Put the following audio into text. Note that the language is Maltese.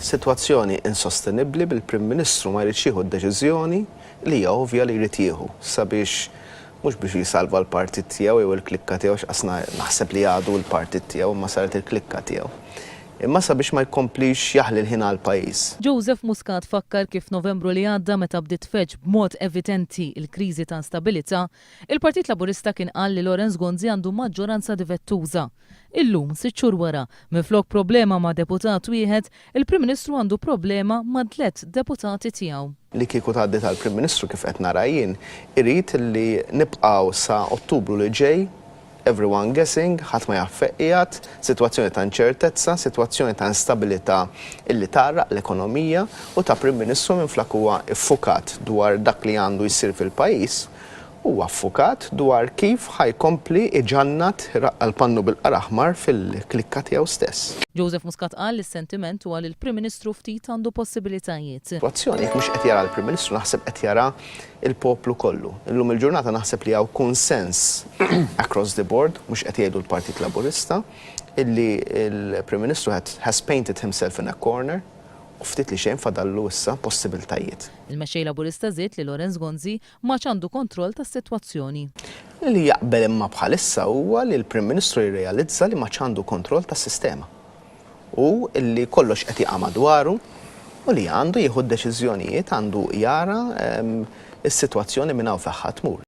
sitwazzjoni insostennibli bil-Prim Ministru ma jrid jieħu d-deċiżjoni li hija ovvja li jrid jieħu sabiex mhux biex jisalva l-partit tiegħu jew il-klikka tiegħu x'qasna naħseb li għadu l-partit tiegħu ma saret il-klikka tiegħu. Imma sabiex ma jkomplix jaħli l-ħin għall-pajjiż. Joseph Muscat fakkar kif Novembru li għadda meta bdiet tfeġġ b'mod evidenti l-kriżi ta' instabilità, il-Partit Laburista kien qal li Lawrence Gonzi għandu maġġoranza divettuża. Illum, 6 xhur wara, minflok problema ma' deputat wieħed, il-Prim Ministru għandu problema ma' 3 deputati tiegħu. Li kieku tgħaddi tal-Prim Ministru kif qed nara jien, irid li nibqgħu sa Ottubru li ġej, everyone guessing, ħadd ma jaf qiegħed, sitwazzjoni ta' inċertezza, sitwazzjoni ta' instabilità illi tgħarraq l-ekonomija u ta' Prim Ministru minflok huwa iffukkat dwar dak li għandu jsir fil-pajjiż, huwa affukat dwar kif ħajkompli iġannat għall-pannu bil-qaraħmar fil-klikka tiegħu stess. Joseph Muscat qal li s-sentiment huwa li l-Prim Ministru ftit għandu possibilitajiet. Sitwazzjoni mhux qed jara l-Prim Ministru naħseb qed jara il-poplu kollu. Illum il-ġurnata naħseb li hawn konsens across the board, mhux qed jgħidu l-Partit Laburista, illi l-Prim Ministru has painted himself in a corner. U ftit li xejn fadallu issa possibiltajiet. Il-Mexxej Laburista żied li Lawrence Gonzi ma għandu kontroll tas-sitwazzjoni. Li jaqbel imma bħalissa huwa li l-Prim Ministru jirrealizza li ma għandu kontroll tas-sistema. U li kollox qed jaqa' madwaru u li għandu jieħu d-deċiżjonijiet, għandu jara s-sitwazzjoni minn hawn fejn tmur.